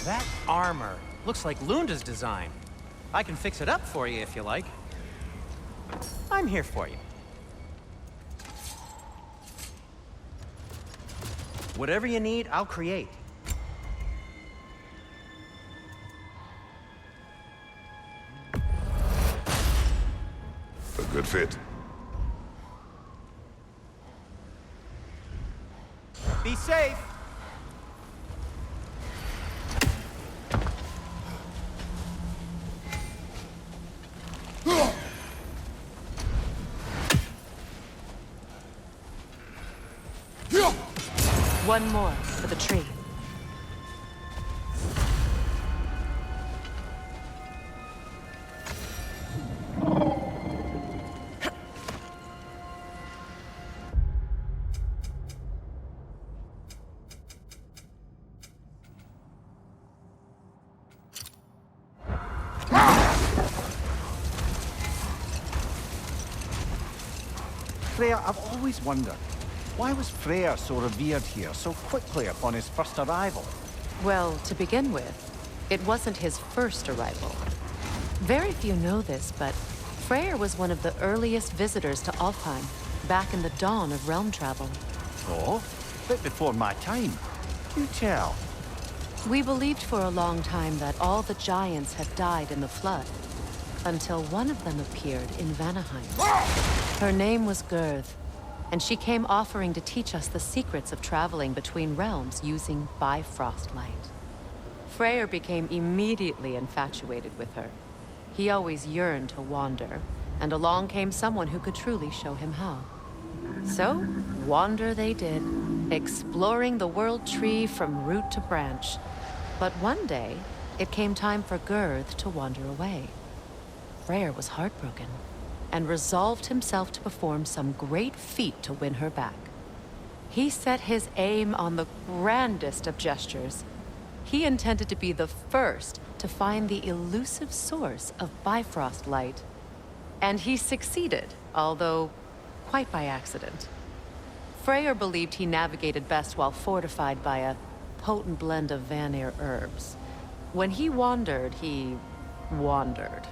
That armor looks like Lunda's design. I can fix it up for you if you like. I'm here for you. Whatever you need, I'll create. A good fit. Be safe! One more for the tree. Freya, I've always wondered, why was Freyr so revered here so quickly upon his first arrival? Well, to begin with, it wasn't his first arrival. Very few know this, but Freyr was one of the earliest visitors to Alfheim, back in the dawn of realm travel. Oh, bit before my time. You tell. We believed for a long time that all the giants had died in the flood, until one of them appeared in Vanaheim. Her name was Gurth, and she came offering to teach us the secrets of traveling between realms using Bifrost light. Freyr became immediately infatuated with her. He always yearned to wander, and along came someone who could truly show him how. So, wander they did, exploring the world tree from root to branch. But one day, it came time for Gurth to wander away. Freyr was heartbroken, and resolved himself to perform some great feat to win her back. He set his aim on the grandest of gestures. He intended to be the first to find the elusive source of Bifrost light. And he succeeded, although quite by accident. Freyr believed he navigated best while fortified by a potent blend of Vanir herbs. When he wandered, he wandered.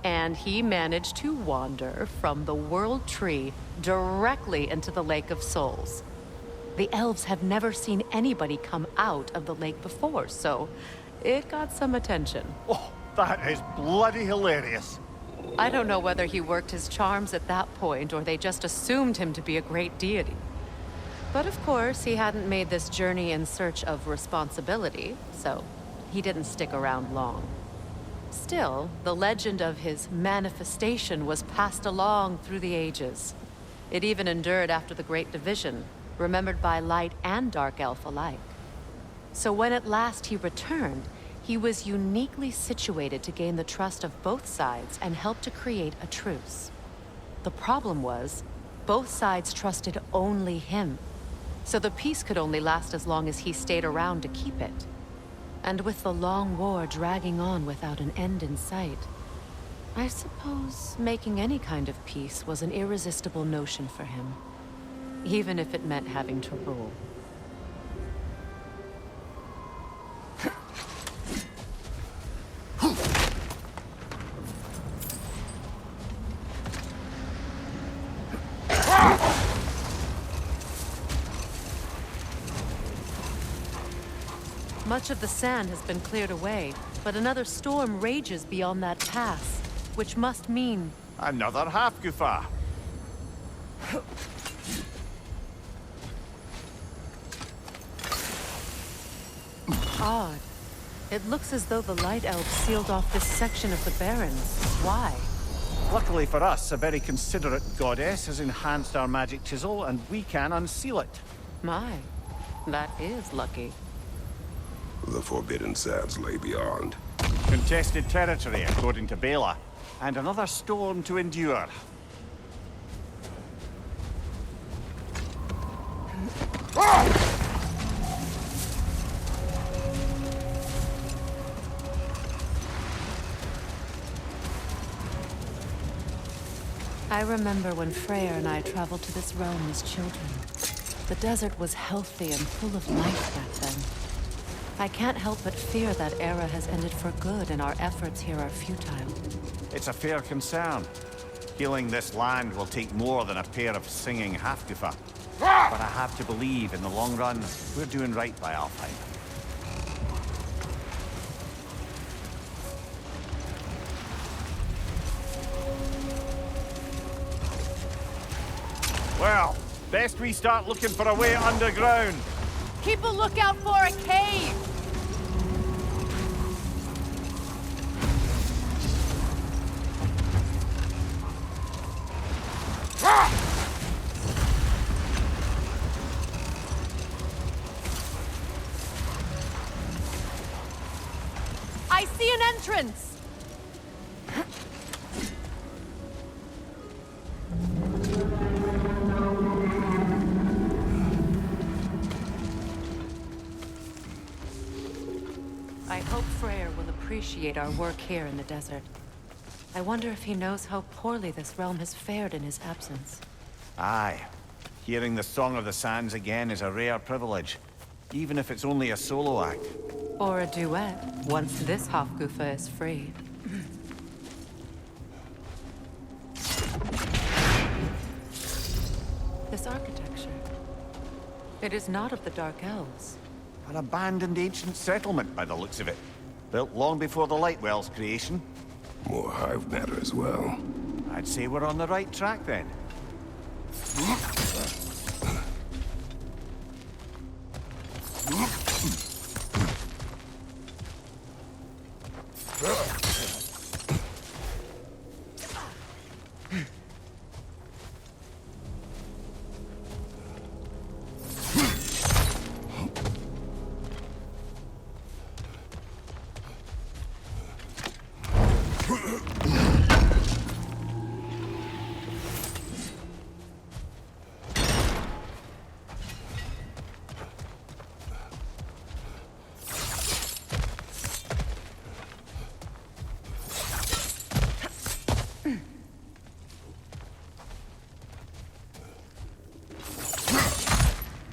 And he managed to wander from the World Tree directly into the Lake of Souls. The elves have never seen anybody come out of the lake before, so it got some attention. Oh, that is bloody hilarious. I don't know whether he worked his charms at that point or they just assumed him to be a great deity. But of course, he hadn't made this journey in search of responsibility, so he didn't stick around long. Still, the legend of his manifestation was passed along through the ages. It even endured after the Great Division, remembered by light and dark elf alike. So when at last he returned, he was uniquely situated to gain the trust of both sides and help to create a truce. The problem was, both sides trusted only him, so the peace could only last as long as he stayed around to keep it. And with the long war dragging on without an end in sight, I suppose making any kind of peace was an irresistible notion for him, even if it meant having to rule. Much of the sand has been cleared away, but another storm rages beyond that pass, which must mean... Another half-Gufa. Odd. It looks as though the Light Elves sealed off this section of the Barrens. Why? Luckily for us, a very considerate goddess has enhanced our magic chisel, and we can unseal it. My, that is lucky. The forbidden sands lay beyond. Contested territory, according to Bela, and another storm to endure. I remember when Freyr and I traveled to this realm as children. The desert was healthy and full of life back then. I can't help but fear that era has ended for good and our efforts here are futile. It's a fair concern. Healing this land will take more than a pair of singing Hafgufa. But I have to believe, in the long run, we're doing right by Alfheim. Well, best we start looking for a way underground. Keep a lookout for a cave! I see an entrance! I hope Freyr will appreciate our work here in the desert. I wonder if he knows how poorly this realm has fared in his absence. Aye. Hearing the Song of the Sands again is a rare privilege, even if it's only a solo act. Or a duet, once this Hafgufa is free. This architecture. It is not of the Dark Elves. An abandoned ancient settlement, by the looks of it. Built long before the Lightwell's creation. More hive matter as well. I'd say we're on the right track, then.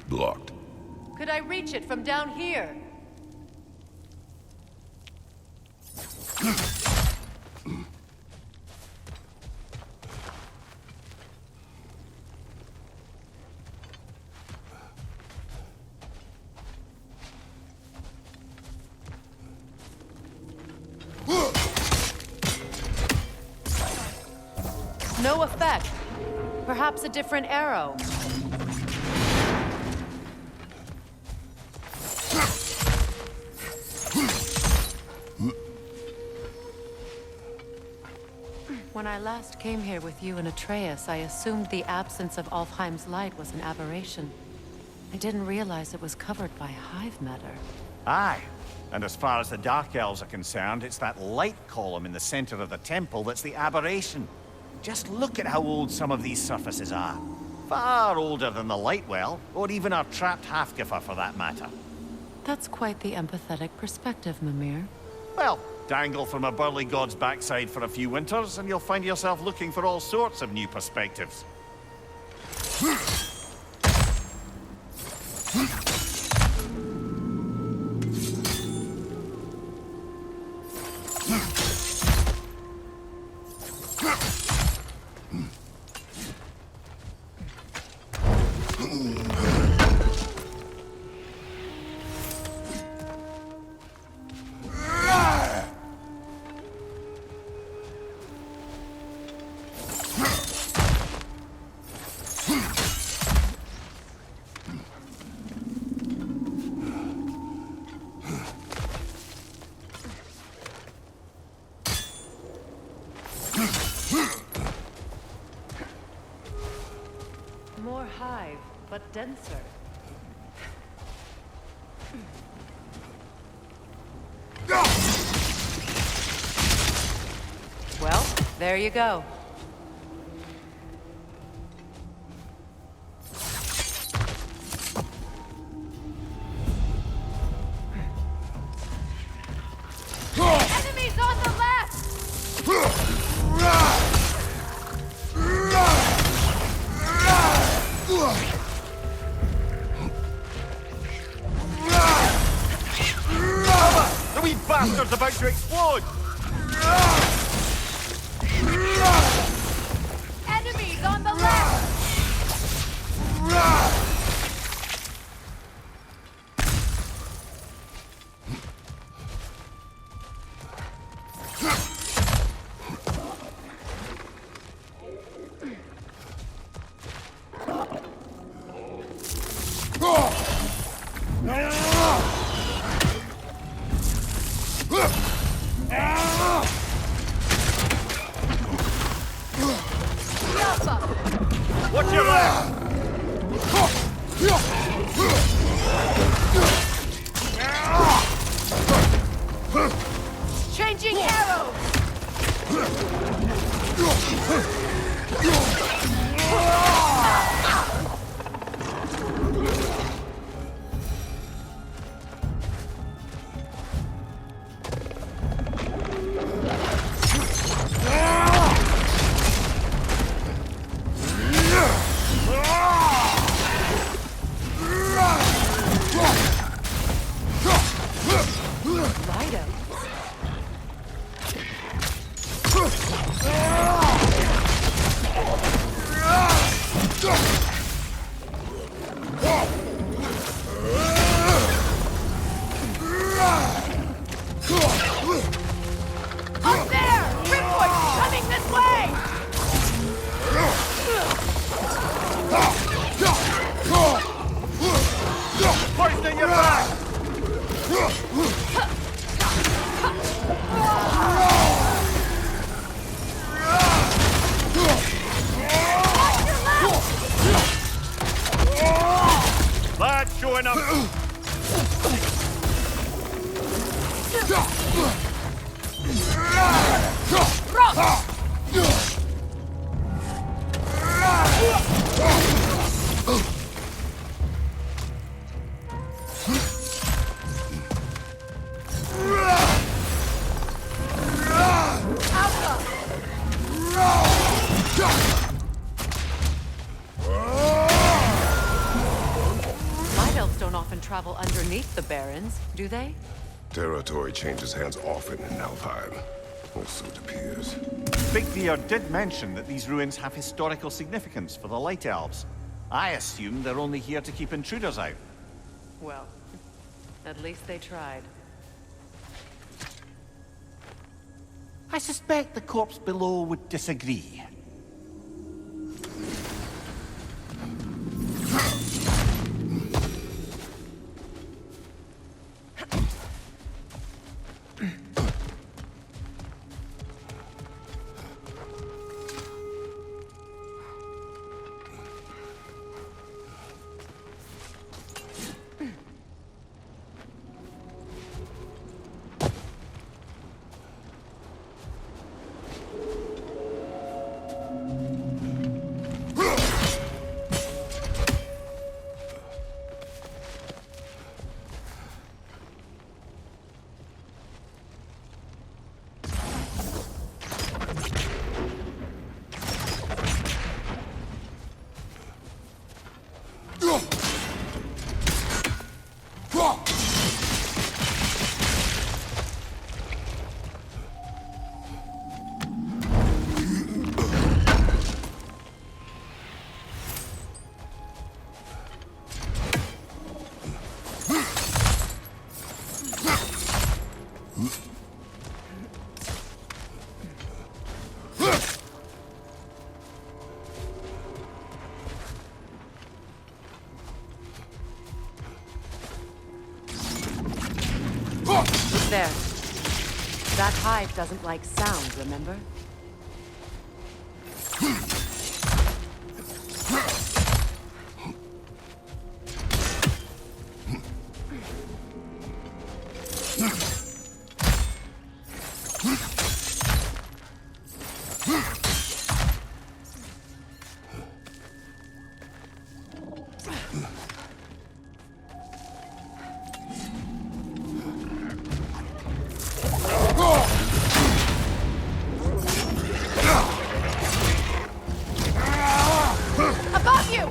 Blocked. Could I reach it from down here? No effect. Perhaps a different arrow. When I last came here with you and Atreus, I assumed the absence of Alfheim's light was an aberration. I didn't realize it was covered by hive matter. Aye. And as far as the Dark Elves are concerned, it's that light column in the center of the temple that's the aberration. Just look at how old some of these surfaces are. Far older than the Lightwell, or even our trapped Hafgufa for that matter. That's quite the empathetic perspective, Mimir. Well, dangle from a burly god's backside for a few winters, and you'll find yourself looking for all sorts of new perspectives. More hive, but denser. Well, there you go. Enemies on the left! Enemies on the left! What's your left? Changing arrows! Up there! Ripboy's coming this way! Hoisting your back! That's showing up! Night elves don't often travel underneath the barrens, do they? Territory changes hands often in Alpine. Or so it appears. Big Bear did mention that these ruins have historical significance for the Light Elves. I assumed they're only here to keep intruders out. Well, at least they tried. I suspect the corpse below would disagree. There. That hive doesn't like sound, remember? Above you!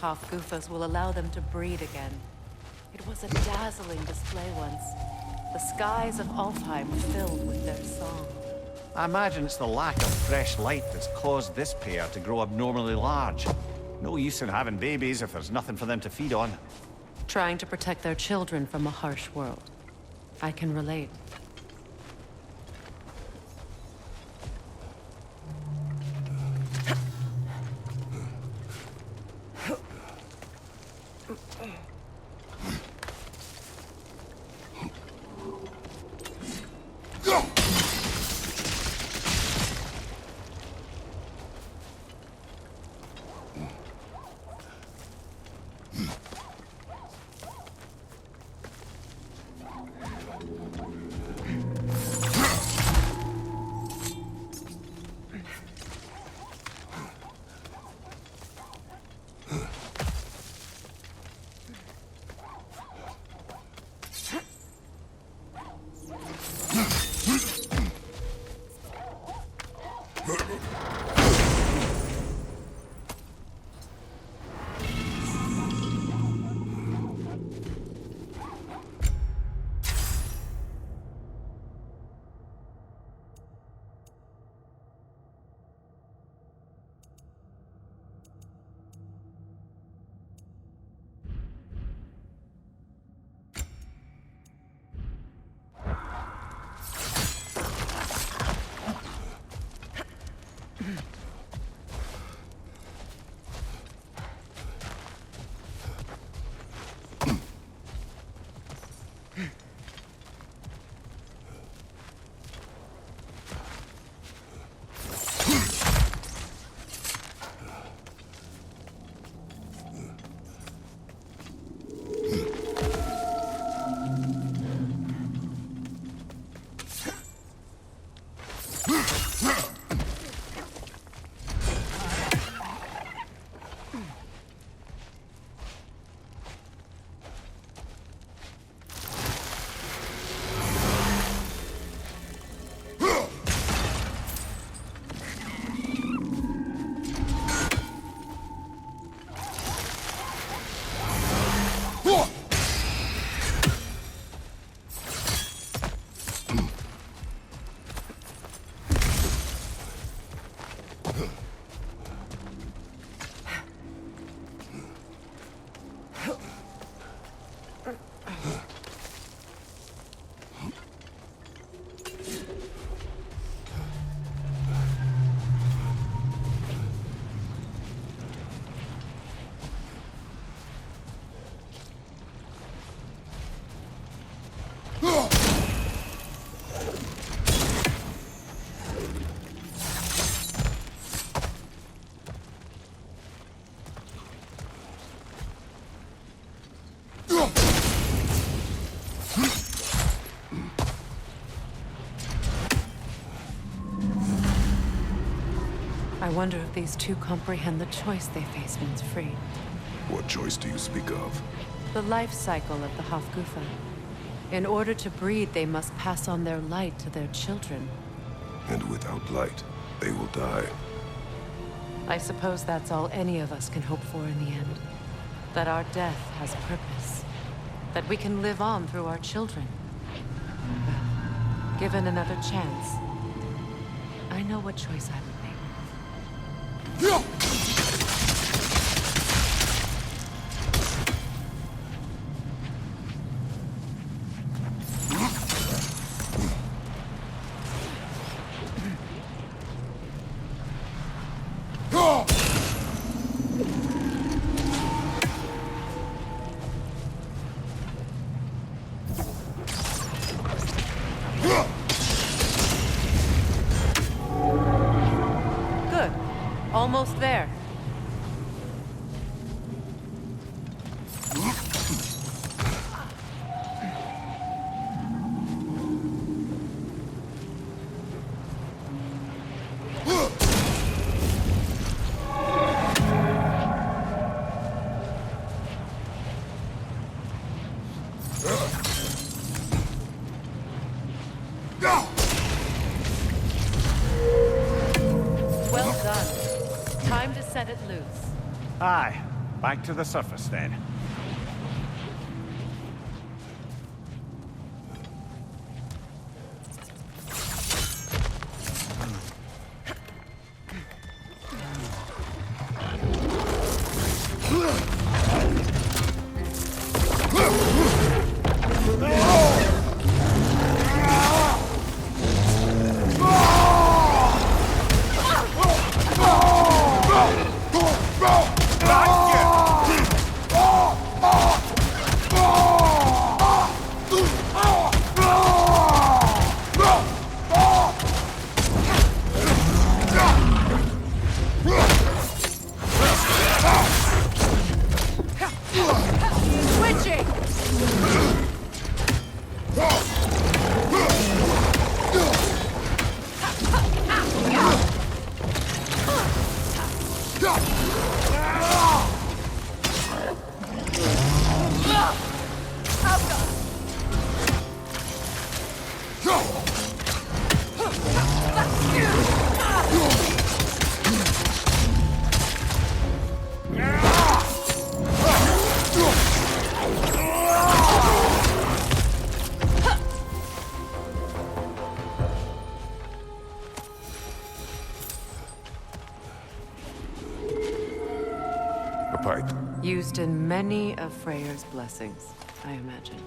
Hofgufas will allow them to breed again. It was a dazzling display once. The skies of Alfheim filled with their song. I imagine it's the lack of fresh light that's caused this pair to grow abnormally large. No use in having babies if there's nothing for them to feed on. Trying to protect their children from a harsh world. I can relate. I wonder if these two comprehend the choice they face once free. What choice do you speak of? The life cycle of the Hofgufa. In order to breed, they must pass on their light to their children. And without light, they will die. I suppose that's all any of us can hope for in the end. That our death has purpose. That we can live on through our children. Well, given another chance, I know what choice I would make. Good. Almost there. Well done. Time to set it loose. Aye. Back to the surface, then. A pipe. Used in many of Freyr's blessings, I imagine.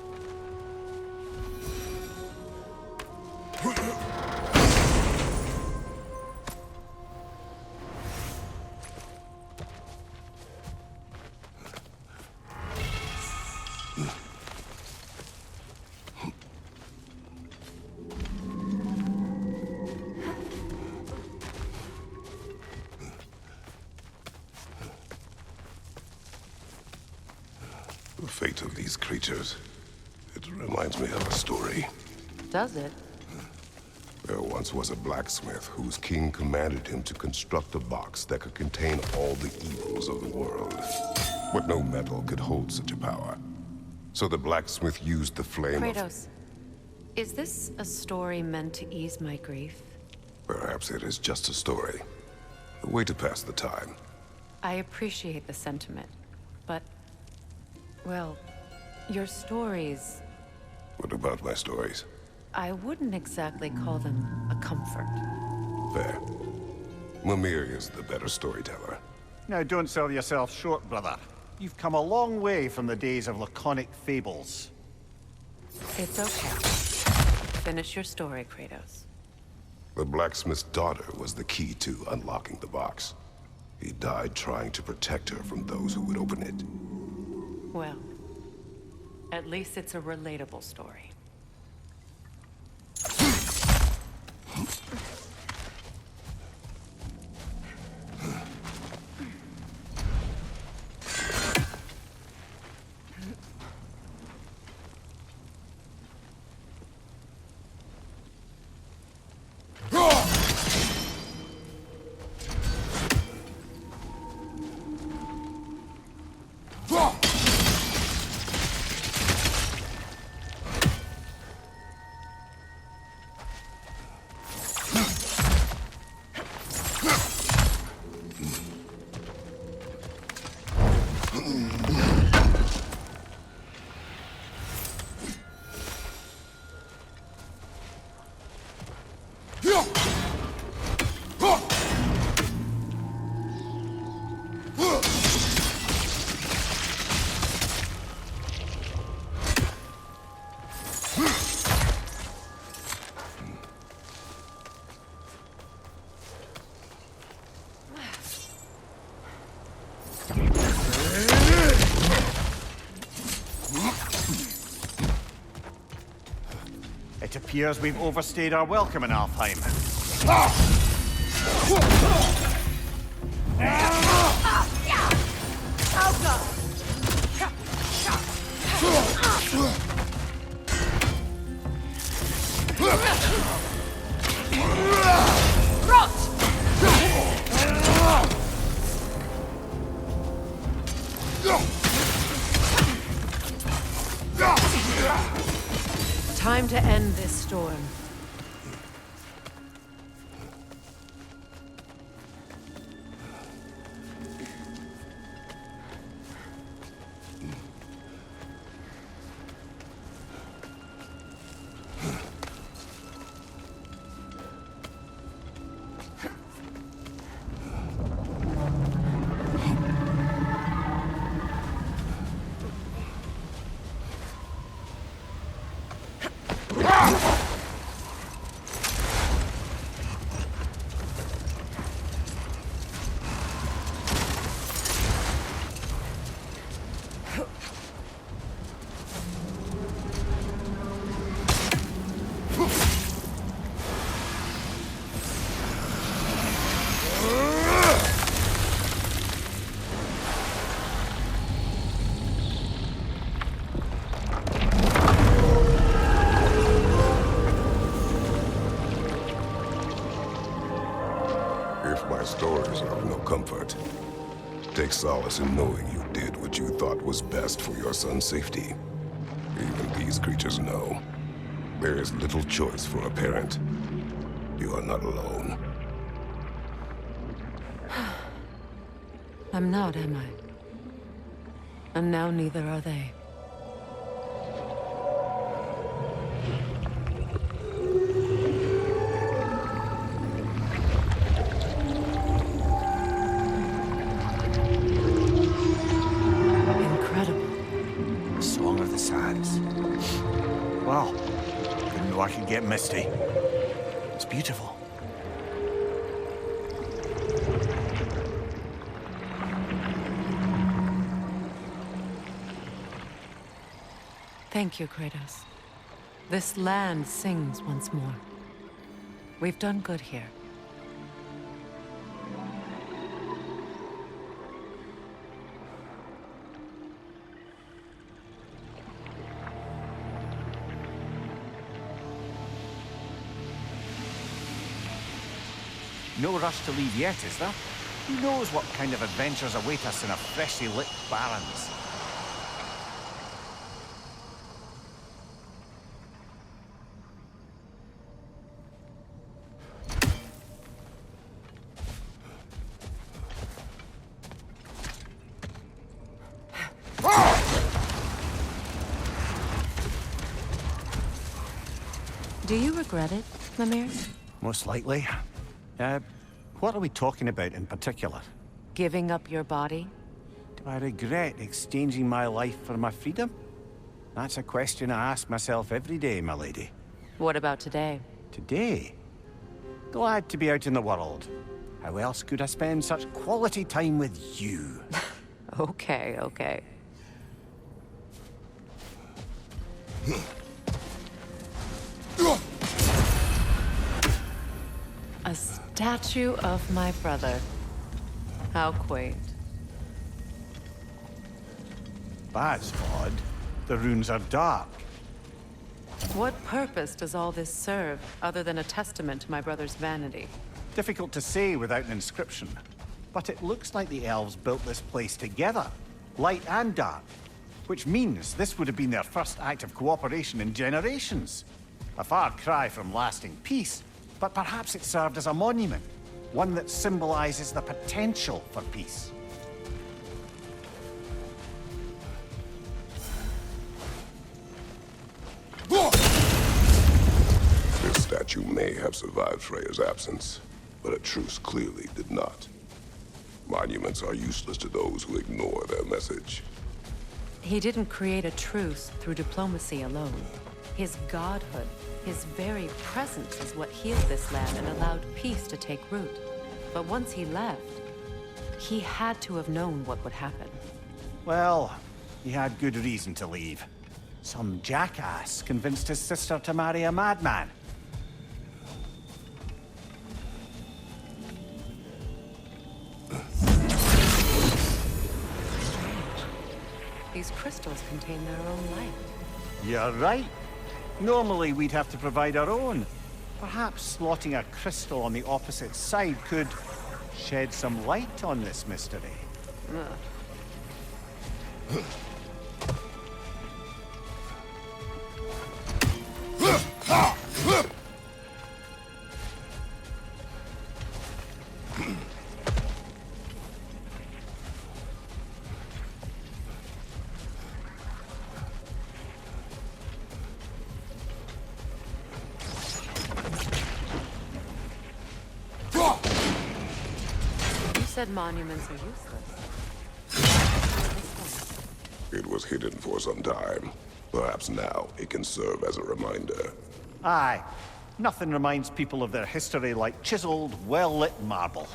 The fate of these creatures. It reminds me of a story. Does it? There once was a blacksmith whose king commanded him to construct a box that could contain all the evils of the world. But no metal could hold such a power. So the blacksmith used the flame of... Kratos, is this a story meant to ease my grief? Perhaps it is just a story. A way to pass the time. I appreciate the sentiment, but... well, your stories... What about my stories? I wouldn't exactly call them a comfort. Fair. Mimir is the better storyteller. Now, don't sell yourself short, brother. You've come a long way from the days of laconic fables. It's okay. Finish your story, Kratos. The blacksmith's daughter was the key to unlocking the box. He died trying to protect her from those who would open it. Well, at least it's a relatable story. It appears we've overstayed our welcome in Alfheim. Time to end this storm. My stories are of no comfort. Take solace in knowing you did what you thought was best for your son's safety. Even these creatures know. There is little choice for a parent. You are not alone. I'm not, am I? And now neither are they. Song of the Sands. Wow. Didn't know I could get misty. It's beautiful. Thank you, Kratos. This land sings once more. We've done good here. No rush to leave yet, is there? Who knows what kind of adventures await us in our freshly lit barrens? Do you regret it, Mimir? Most likely. What are we talking about in particular? Giving up your body? Do I regret exchanging my life for my freedom? That's a question I ask myself every day, my lady. What about today? Today? Glad to be out in the world. How else could I spend such quality time with you? Okay, okay. A statue of my brother. How quaint. That's odd. The runes are dark. What purpose does all this serve, other than a testament to my brother's vanity? Difficult to say without an inscription. But it looks like the elves built this place together, light and dark. Which means this would have been their first act of cooperation in generations. A far cry from lasting peace, but perhaps it served as a monument. One that symbolizes the potential for peace. This statue may have survived Freya's absence, but a truce clearly did not. Monuments are useless to those who ignore their message. He didn't create a truce through diplomacy alone. His godhood, his very presence is what healed this land and allowed peace to take root. But once he left, he had to have known what would happen. Well, he had good reason to leave. Some jackass convinced his sister to marry a madman. These crystals contain their own light. You're right. Normally we'd have to provide our own. Perhaps slotting a crystal on the opposite side could shed some light on this mystery. You said monuments are useless. It was hidden for some time. Perhaps now it can serve as a reminder. Aye. Nothing reminds people of their history like chiseled, well-lit marble.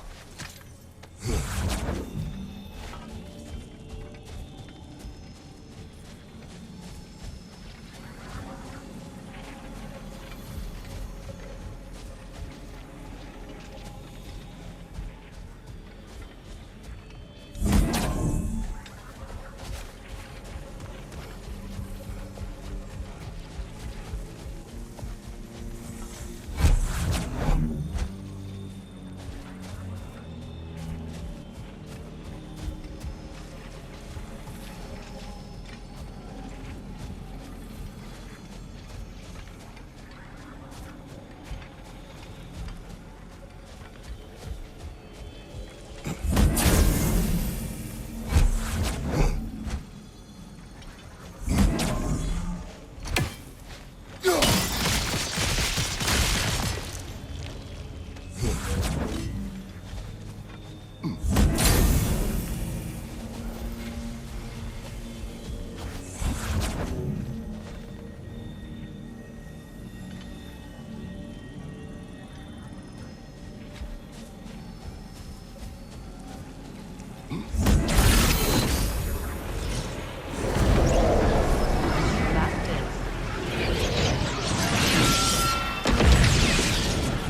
That did.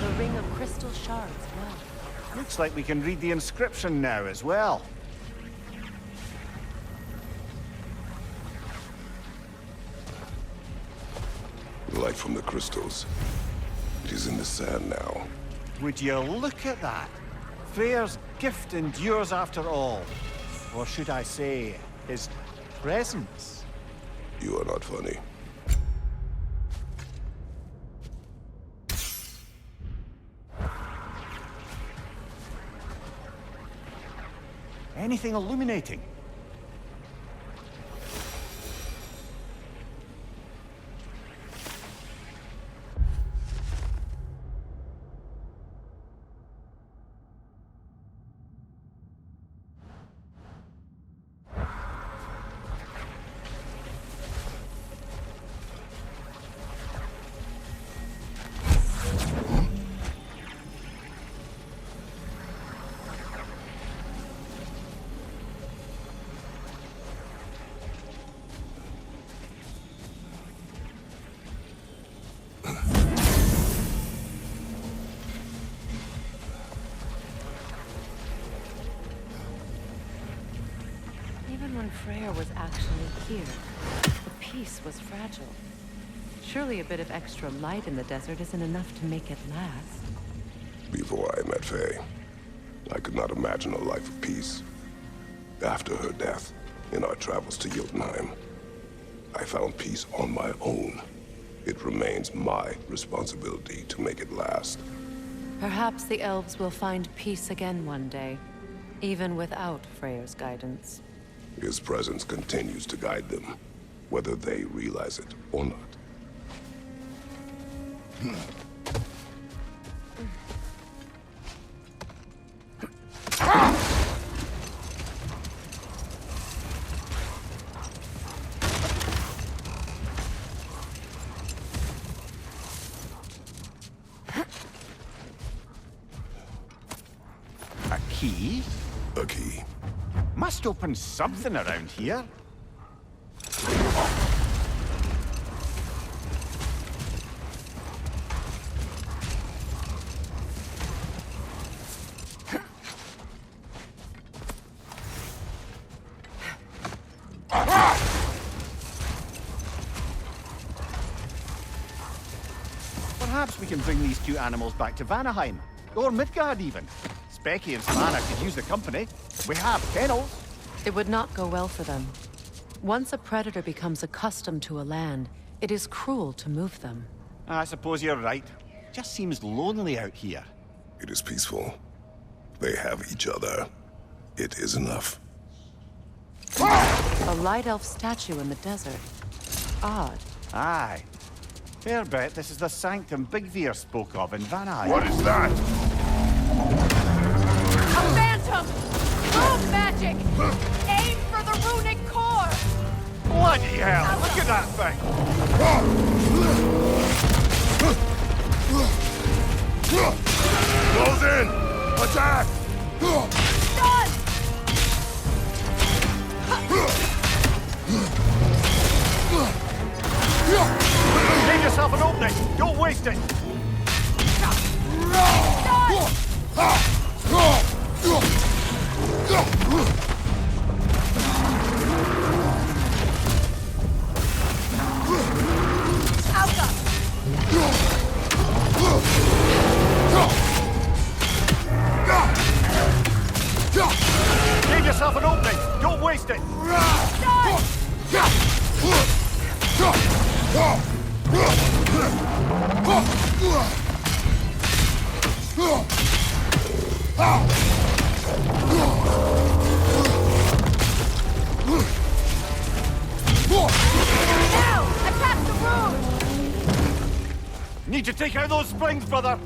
The ring of crystal shards, well. Looks like we can read the inscription now as well. Light from the crystals. It is in the sand now. Would you look at that? Freyr's gift endures after all. Or should I say, his presence? You are not funny. Anything illuminating? Even when Freyr was actually here, the peace was fragile. Surely a bit of extra light in the desert isn't enough to make it last. Before I met Faye, I could not imagine a life of peace. After her death, in our travels to Jotunheim, I found peace on my own. It remains my responsibility to make it last. Perhaps the elves will find peace again one day, even without Freyr's guidance. His presence continues to guide them, whether they realize it or not. A key? A key. Must open something around here. Perhaps we can bring these two animals back to Vanaheim, or Midgard even. Specky and Svanna could use the company. We have kennels. It would not go well for them. Once a predator becomes accustomed to a land, it is cruel to move them. I suppose you're right. Just seems lonely out here. It is peaceful. They have each other. It is enough. A light elf statue in the desert. Odd. Aye. Fair bet this is the sanctum Bigveer spoke of in Vanaheim. What is that? A phantom! Rune magic! Aim for the runic core! Bloody hell! Look at that thing! Close in! Attack! Done! Make yourself an opening! Don't waste it! Give yourself an opening! Don't waste it! Now! Attack the rune! Need to take out those springs, brother!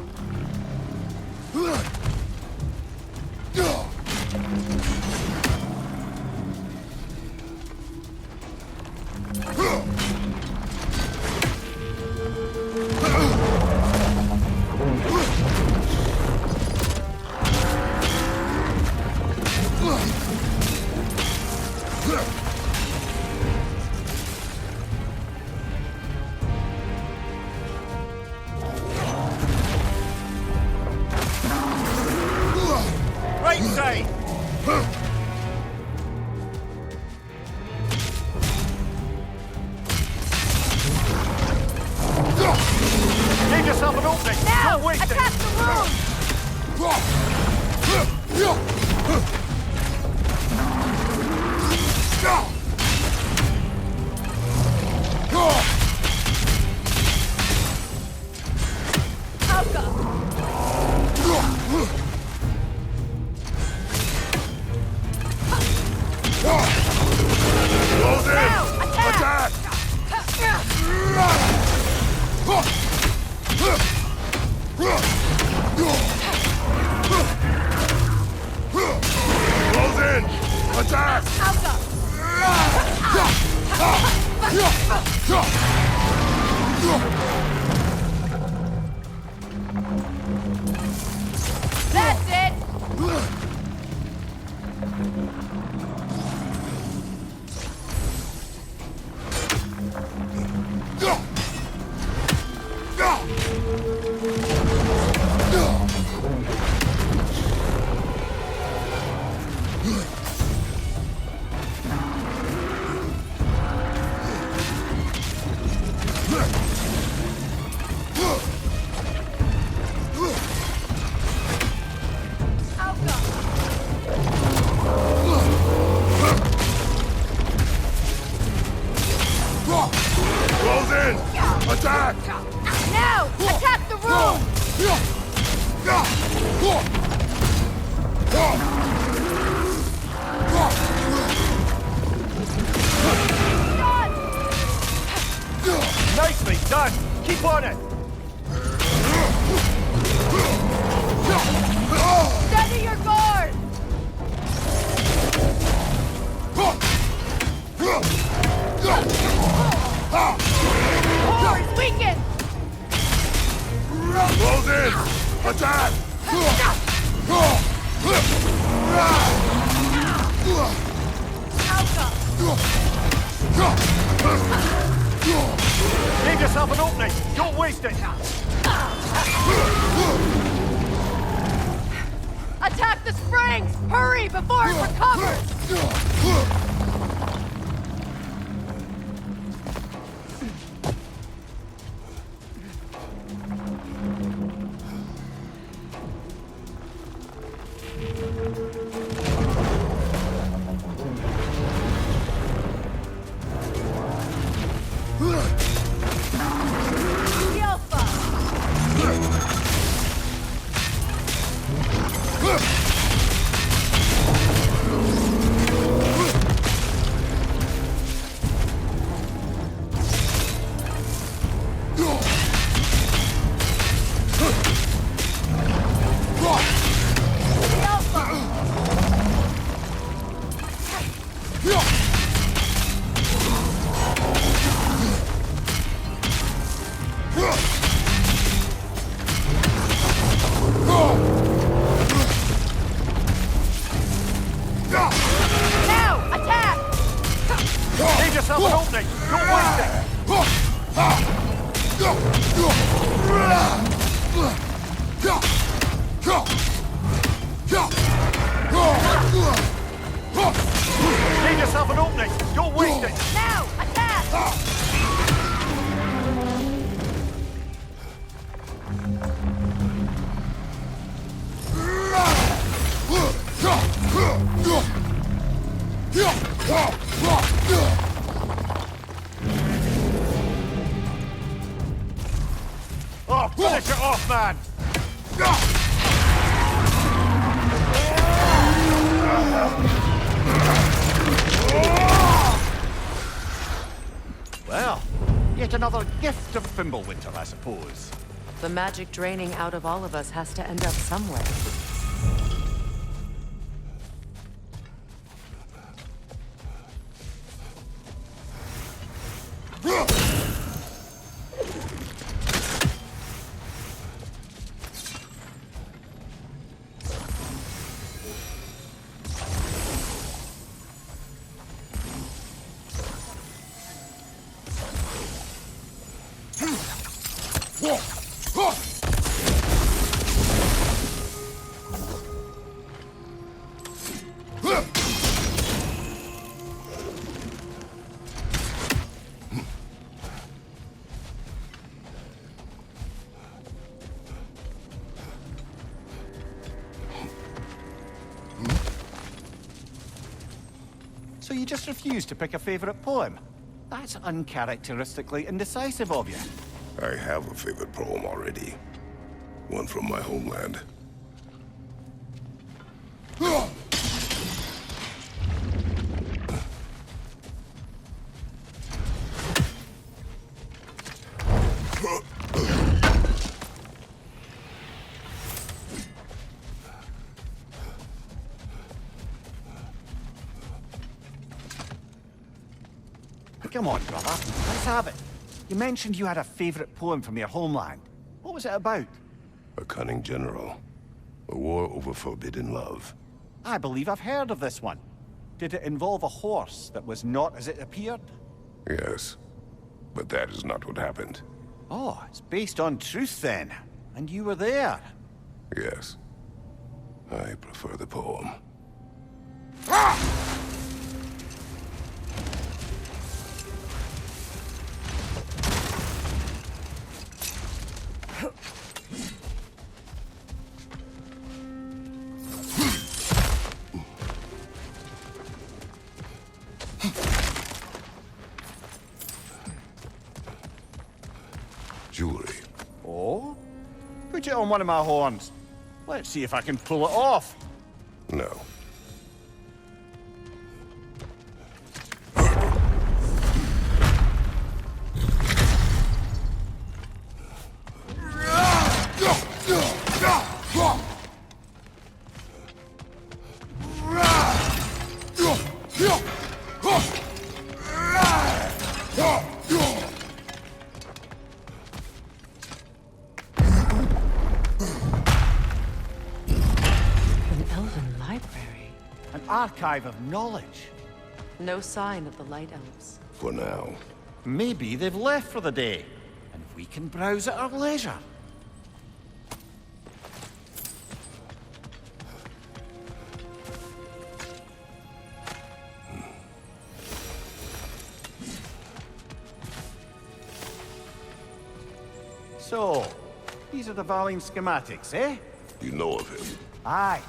Don't waste it! Attack the room! Alka! Close in! Now, Attack! Close in! Attack! Alka! That's it! Close in! Attack! Now! Attack the room! Nicely done! Keep on it! Steady your guard! Core is weakened! Close in! Attack! Alka! Give yourself an opening! Don't waste it! Attack the springs! Hurry before it recovers! yourself an opening! Don't waste it! Give yourself an opening! Don't waste it! Now, attack! Oh, finish it off, man! Well, yet another gift of Fimbulwinter, I suppose. The magic draining out of all of us has to end up somewhere. So you just refuse to pick a favorite poem? That's uncharacteristically indecisive of you. I have a favorite poem already. One from my homeland. Come on, brother. Let's have it. You mentioned you had a favorite poem from your homeland. What was it about? A cunning general. A war over forbidden love. I believe I've heard of this one. Did it involve a horse that was not as it appeared? Yes, but that is not what happened. Oh, it's based on truth then. And you were there. Yes. I prefer the poem. Jewelry. Oh? Put it on one of my horns. Let's see if I can pull it off. No. An elven library. An archive of knowledge. No sign of the Light Elves. For now. Maybe they've left for the day, and we can browse at our leisure. So, these are the Valine schematics, eh? You know of him. Aye.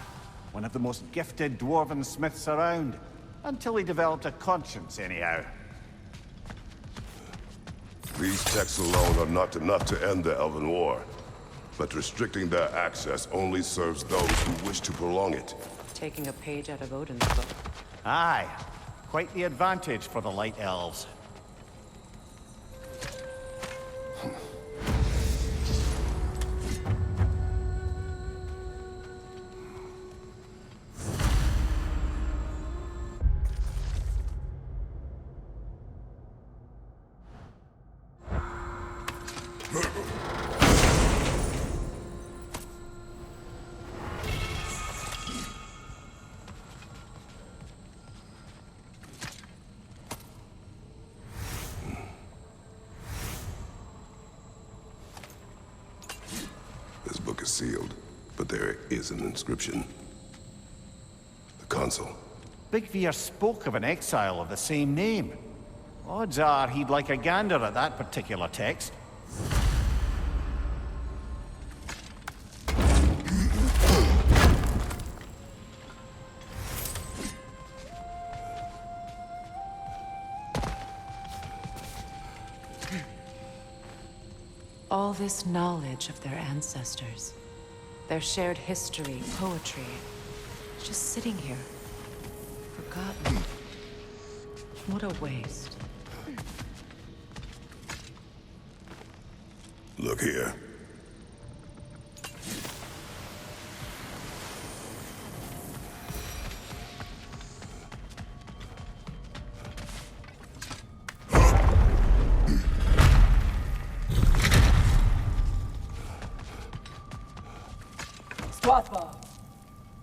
One of the most gifted dwarven smiths around. Until he developed a conscience, anyhow. These texts alone are not enough to end the Elven War. But restricting their access only serves those who wish to prolong it. Taking a page out of Odin's book. Aye. Quite the advantage for the Light Elves. This book is sealed, but there is an inscription. The consul. Big Veer spoke of an exile of the same name. Odds are he'd like a gander at that particular text. All this knowledge of their ancestors, their shared history, poetry, just sitting here, forgotten. What a waste. Look here.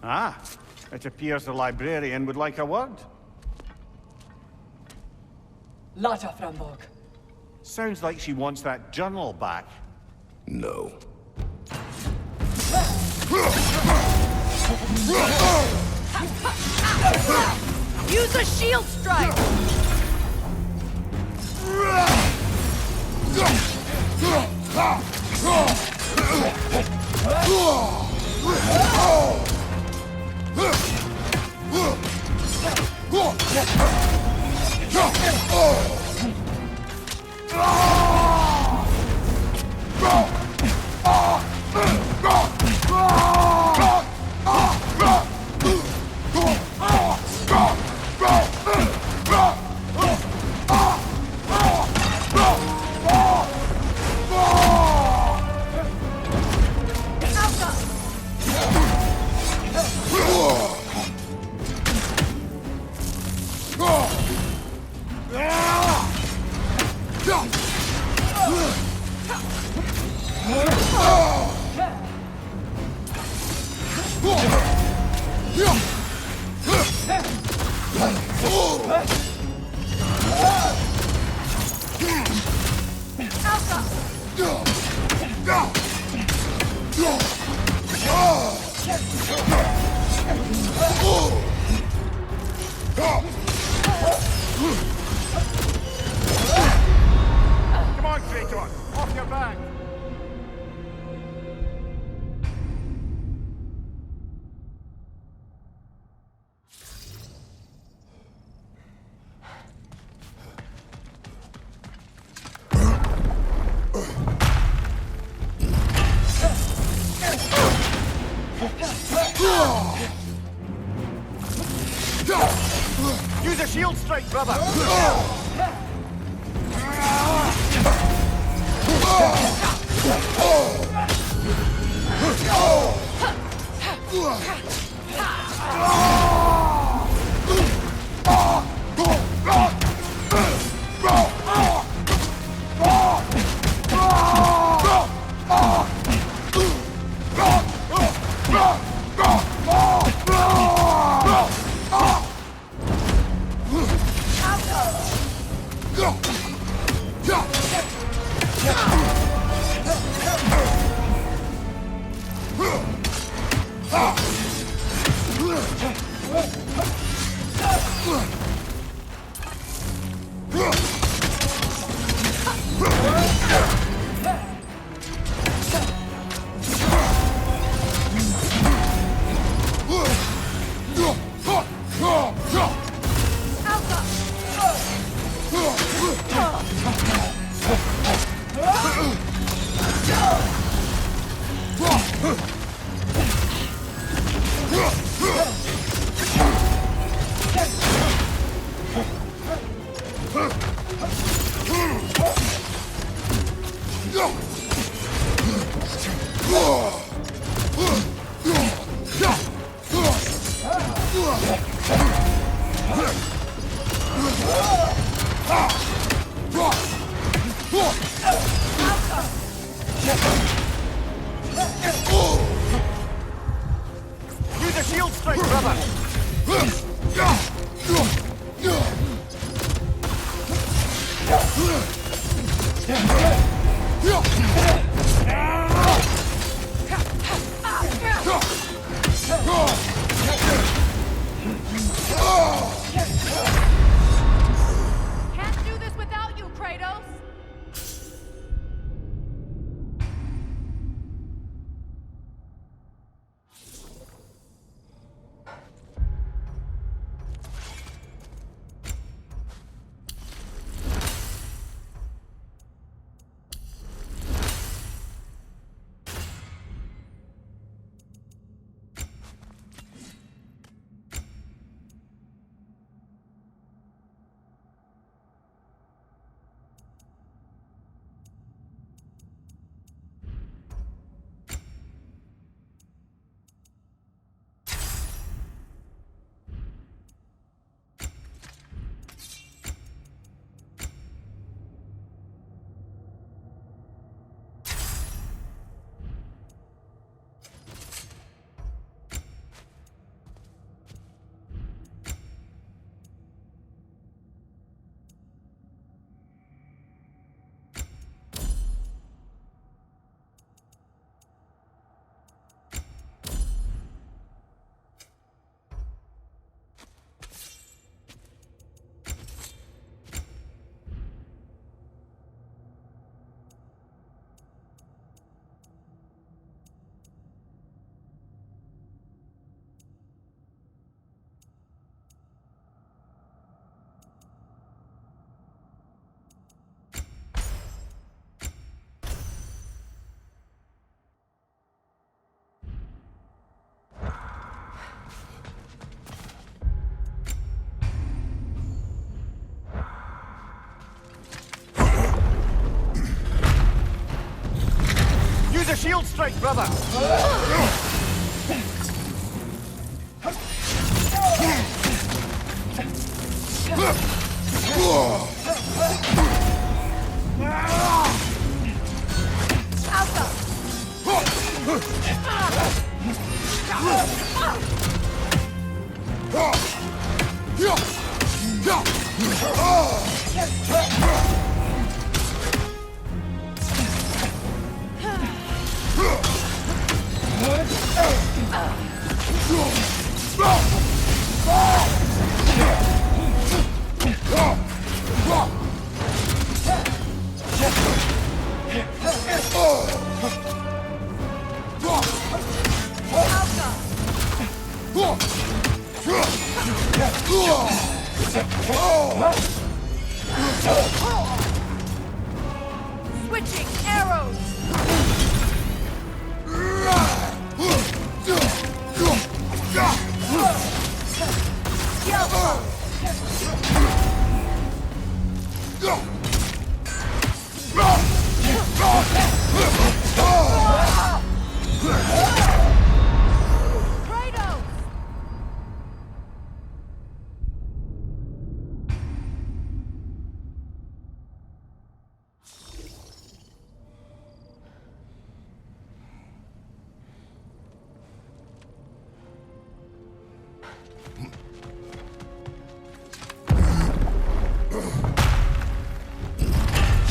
Ah, it appears the librarian would like a word. Lata Frambog. Sounds like she wants that journal back. No. Use a shield strike! Oh! Come on, Kratos! Off your back! Use a shield strike, brother! Use a shield strike, brother! Can't do this without you, Kratos! Shield strike, brother! Switching arrows! Kratos!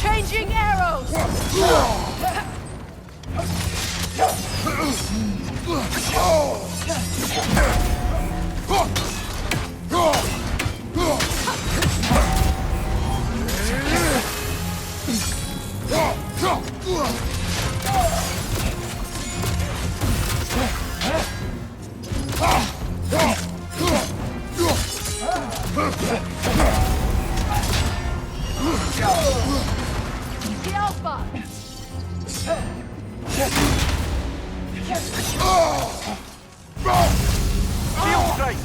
Changing arrows! The Alpha! Shield strike!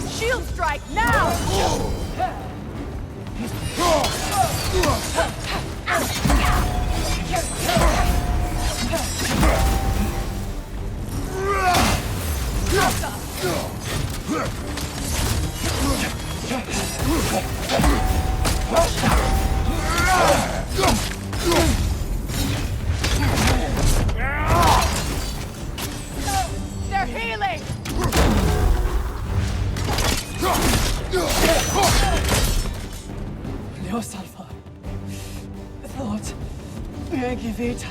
Shield strike now! They're healing! Ljus Alpha. Thought. Megivita.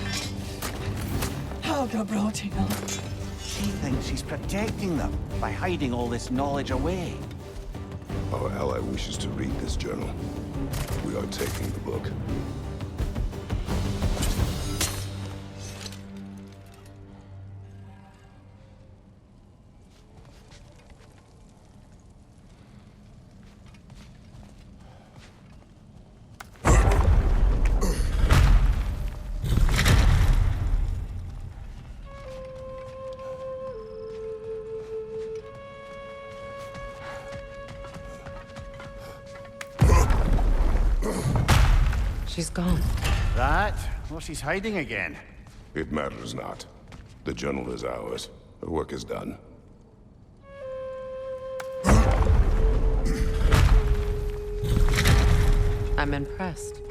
Helga Brotina. She thinks she's protecting them by hiding all this knowledge away. Our ally wishes to read this journal. We are taking the book. She's gone. That? Well, she's hiding again. It matters not. The journal is ours. The work is done. I'm impressed.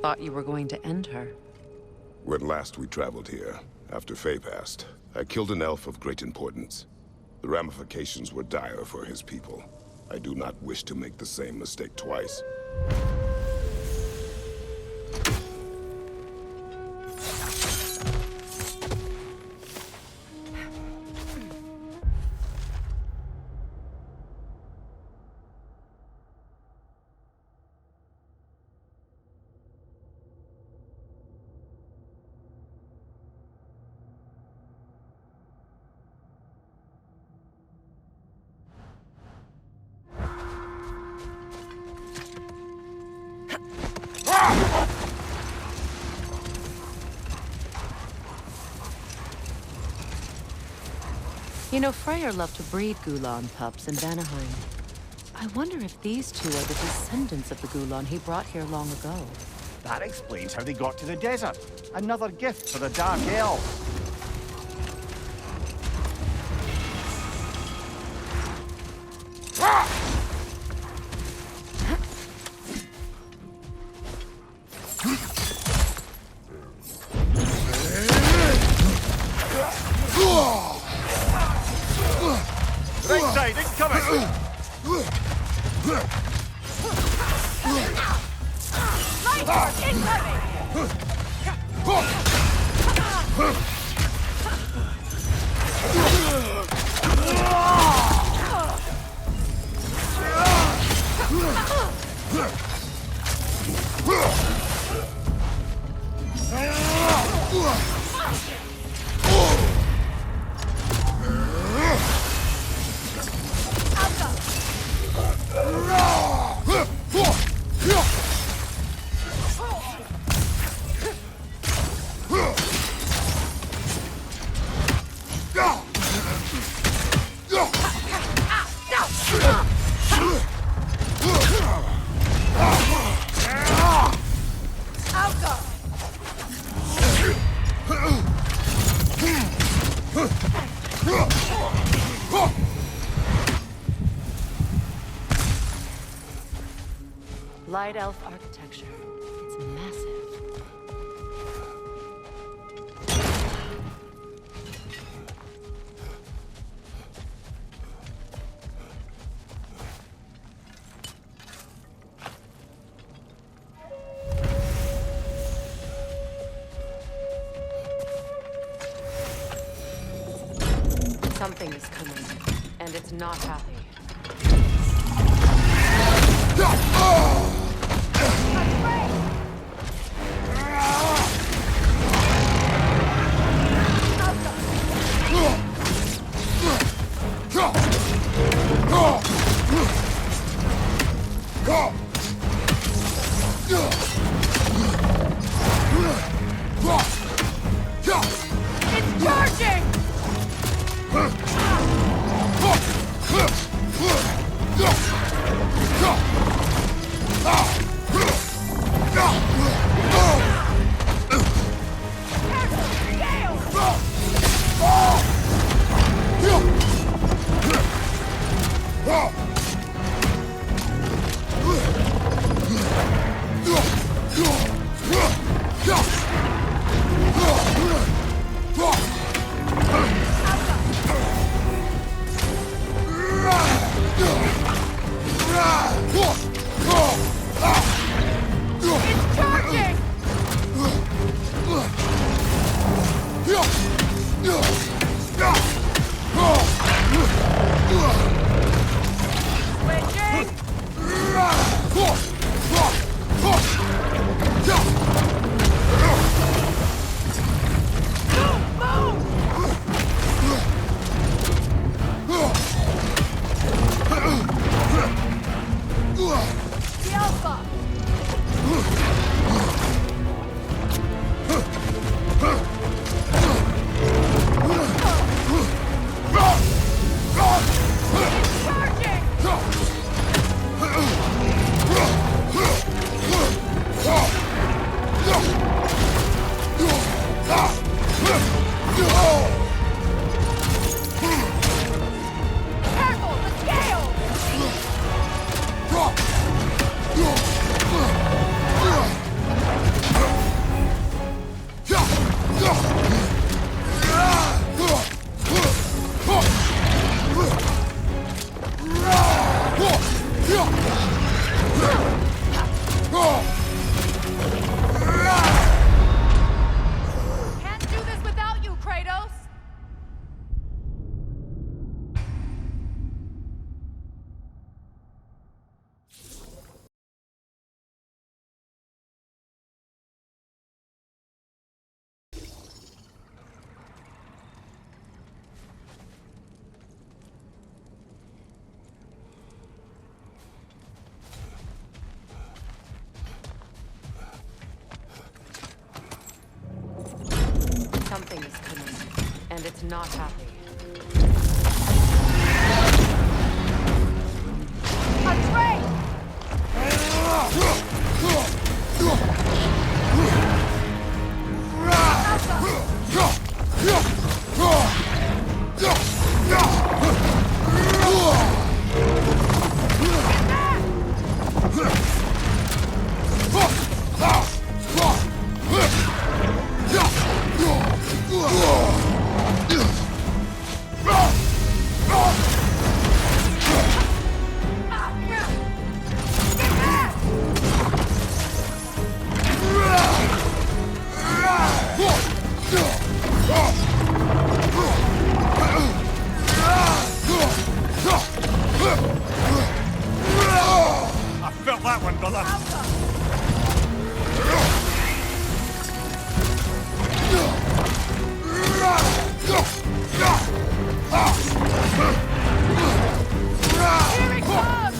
Thought you were going to end her. When last we traveled here, after Faye passed, I killed an elf of great importance. The ramifications were dire for his people. I do not wish to make the same mistake twice. You know, Freyr loved to breed Gulan pups in Vanaheim. I wonder if these two are the descendants of the Gulan he brought here long ago. That explains how they got to the desert. Another gift for the Dark Elf. Right side, incoming! Light incoming! Light elf architecture. It's massive. Something is coming, and it's not happy. It's charging! It's charging! Switching! The Alpha! It's charging! Can't do this without you, Kratos! Something is coming, and it's not happy. Atreus! I felt that one, brother. Here it comes!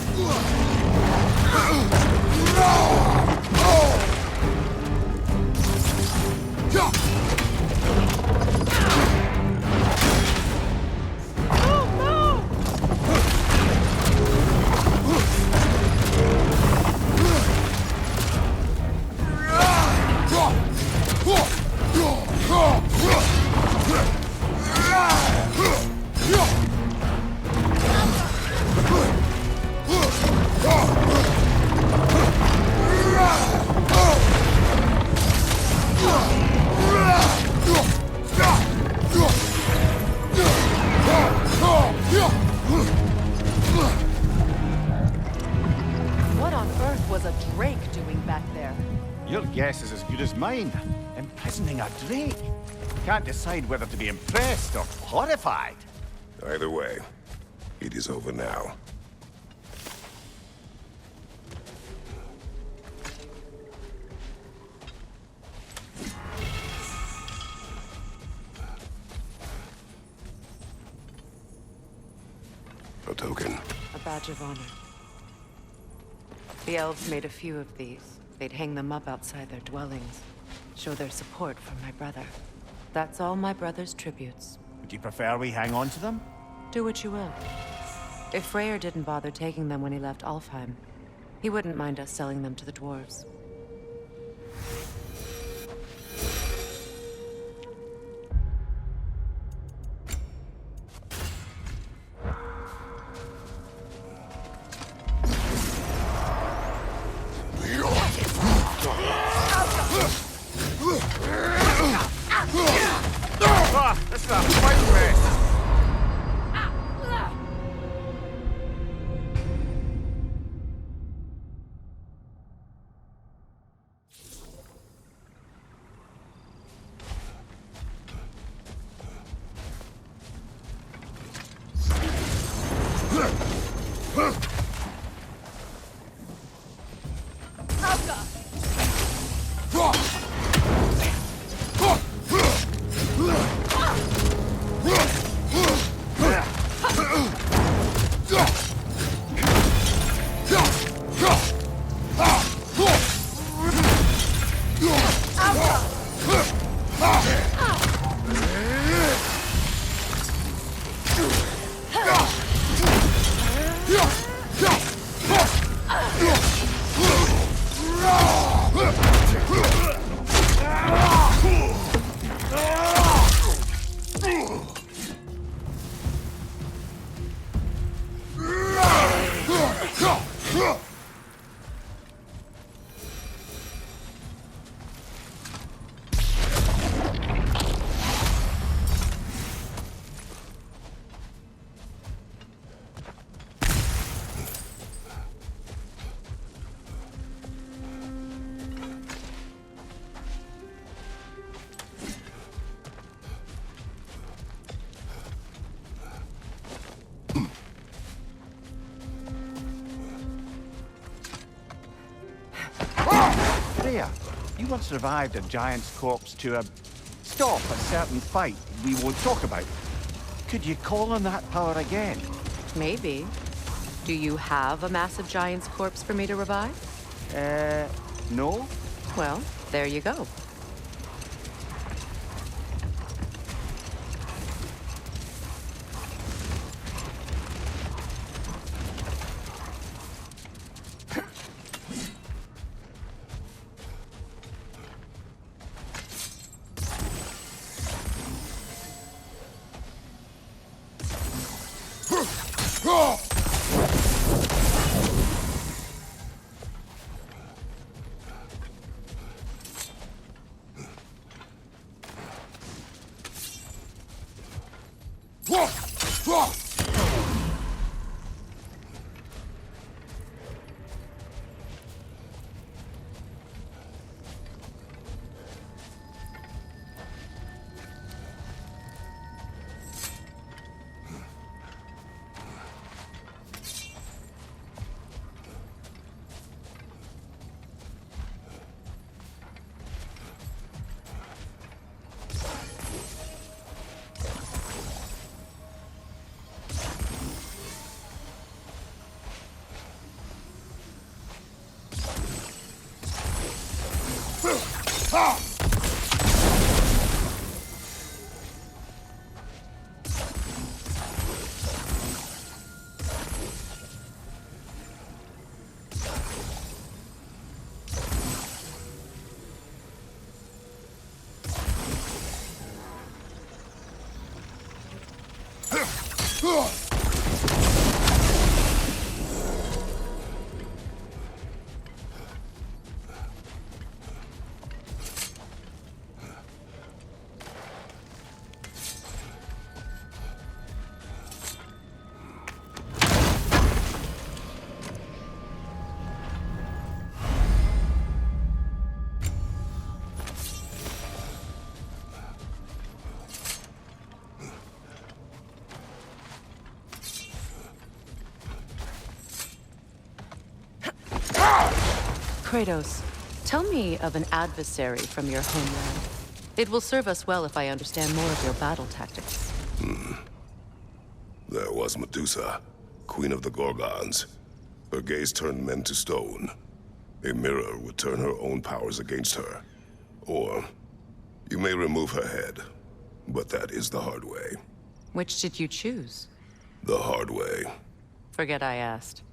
What on earth was a drake doing back there? Your guess is as good as mine. Imprisoning a drake. Can't decide whether to be impressed or horrified. Either way, it is over now. A token. A badge of honor. The elves made a few of these. They'd hang them up outside their dwellings. Show their support for my brother. That's all my brother's tributes. Would you prefer we hang on to them? Do what you will. If Freyr didn't bother taking them when he left Alfheim, he wouldn't mind us selling them to the dwarves. Ah, this is a fight fest. Freya, you once revived a giant's corpse to stop a certain fight we won't talk about. Could you call on that power again? Maybe. Do you have a massive giant's corpse for me to revive? No? Well, there you go. Kratos, tell me of an adversary from your homeland. It will serve us well if I understand more of your battle tactics. There was Medusa, queen of the Gorgons. Her gaze turned men to stone. A mirror would turn her own powers against her. Or, you may remove her head, but that is the hard way. Which did you choose? The hard way. Forget I asked.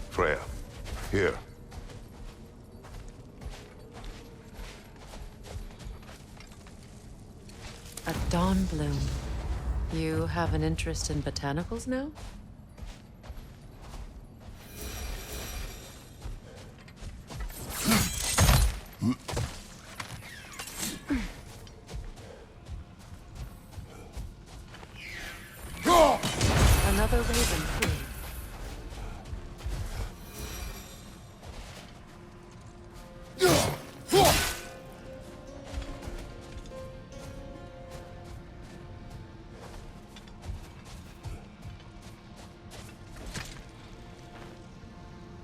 Freya, here. A dawn bloom. You have an interest in botanicals now? Another raven free.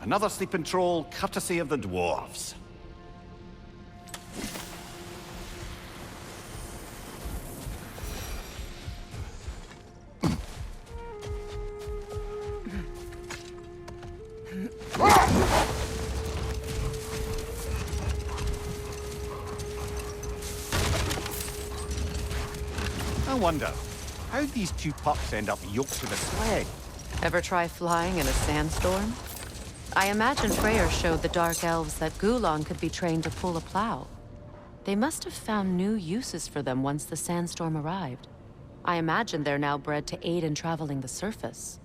Another sleeping troll, courtesy of the dwarves. I wonder, how'd these two pups end up yoked to the sled? Ever try flying in a sandstorm? I imagine Freyr showed the Dark Elves that Gulon could be trained to pull a plow. They must have found new uses for them once the sandstorm arrived. I imagine they're now bred to aid in traveling the surface.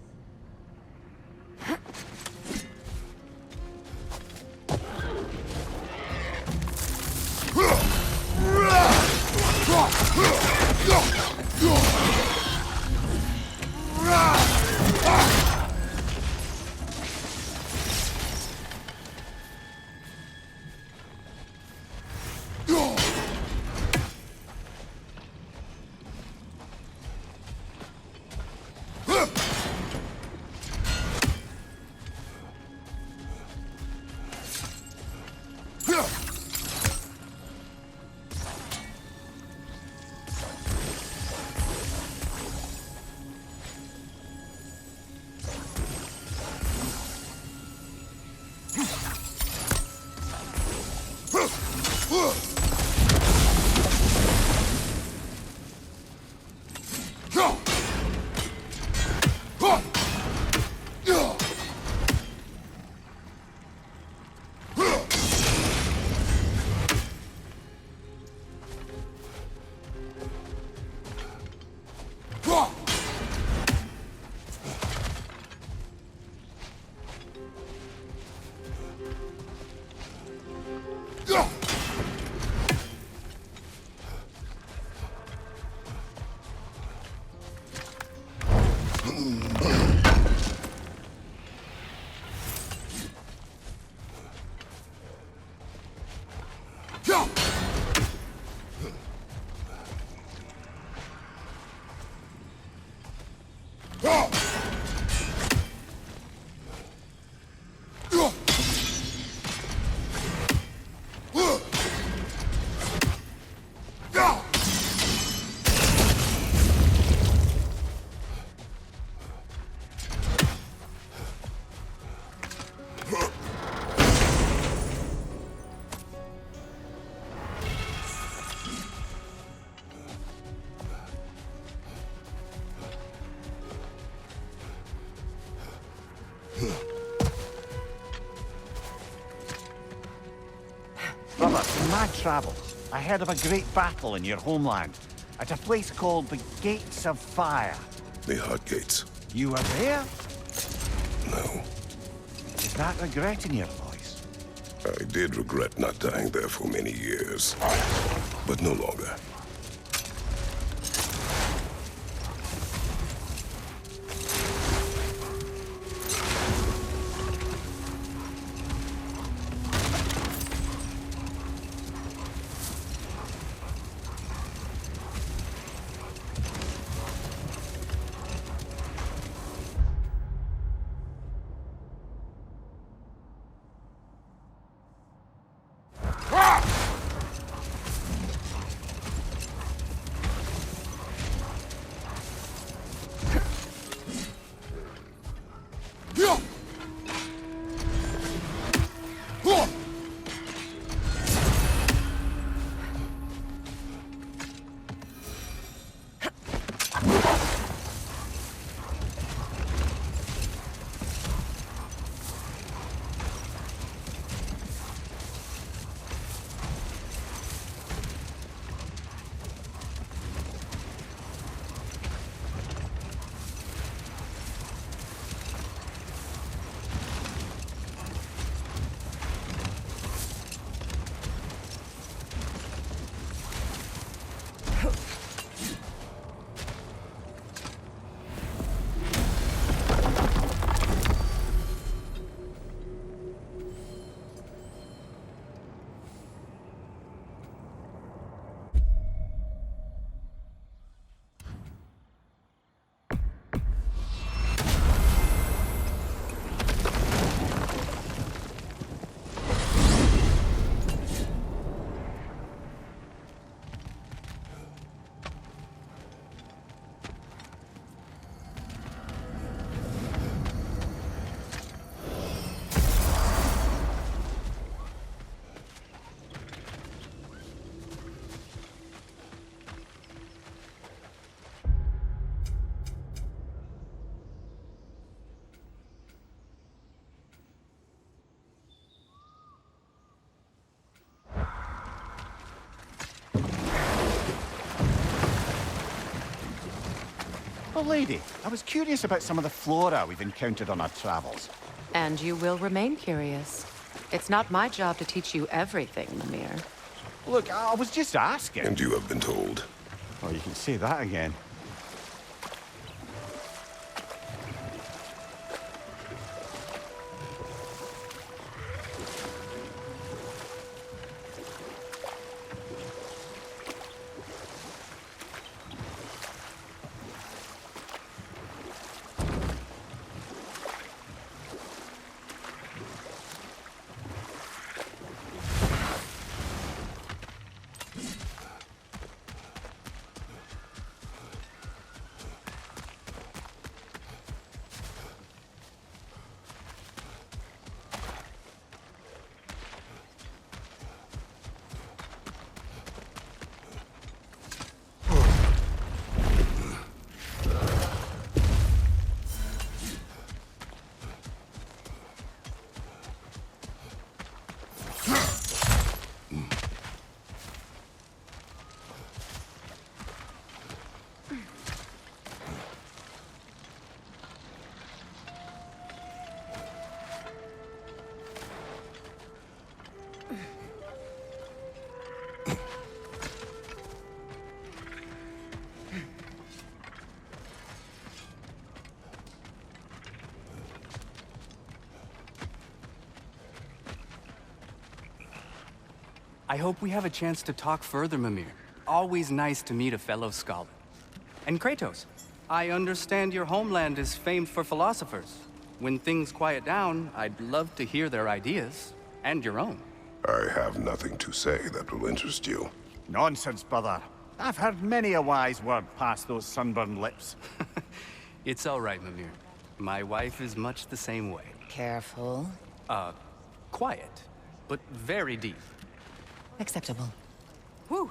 Brother, in my travels, I heard of a great battle in your homeland, at a place called the Gates of Fire. The Hot Gates. You were there? No. Is that regret in your voice? I did regret not dying there for many years. But no longer. Oh, lady, I was curious about some of the flora we've encountered on our travels. And you will remain curious. It's not my job to teach you everything, Mimir. Look, I was just asking. And you have been told. Oh, you can say that again. I hope we have a chance to talk further, Mimir. Always nice to meet a fellow scholar. And Kratos, I understand your homeland is famed for philosophers. When things quiet down, I'd love to hear their ideas, and your own. I have nothing to say that will interest you. Nonsense, brother. I've heard many a wise word past those sunburned lips. It's all right, Mimir. My wife is much the same way. Careful. Quiet, but very deep. Acceptable. Whew.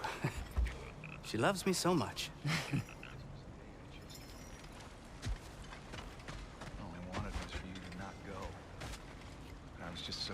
She loves me so much. All I wanted was for you to not go. I was just so...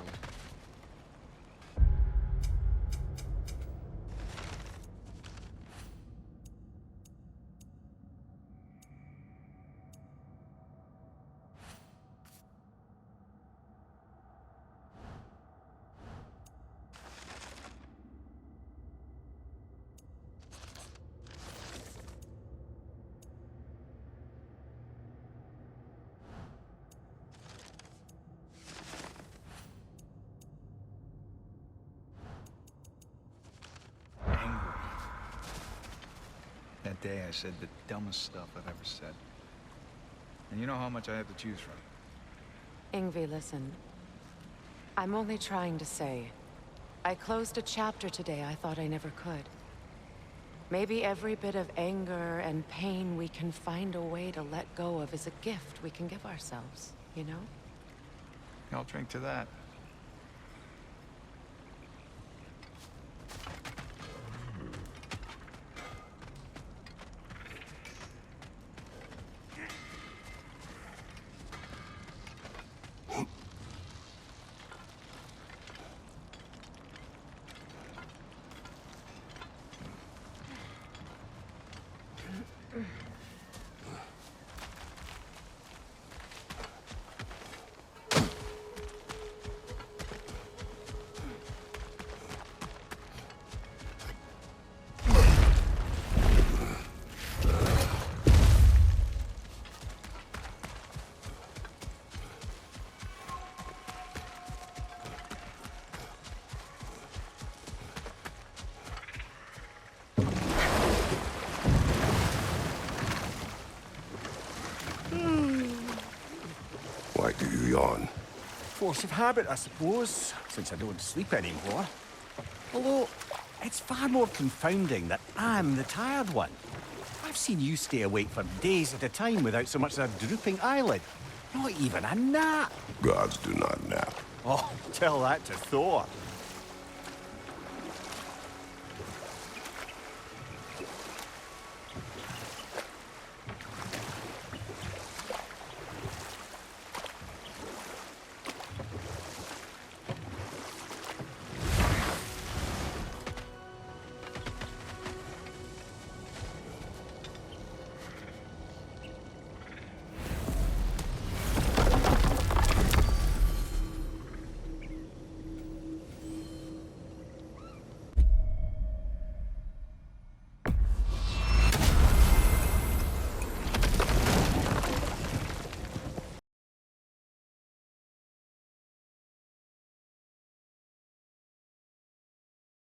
That day I said the dumbest stuff I've ever said. And you know how much I have to choose from. Ingvi, listen. I'm only trying to say, I closed a chapter today I thought I never could. Maybe every bit of anger and pain we can find a way to let go of is a gift we can give ourselves, you know? I'll drink to that. Why do you yawn? Force of habit, I suppose, since I don't sleep anymore. Although, it's far more confounding that I'm the tired one. I've seen you stay awake for days at a time without so much as a drooping eyelid. Not even a nap. Gods do not nap. Oh, tell that to Thor.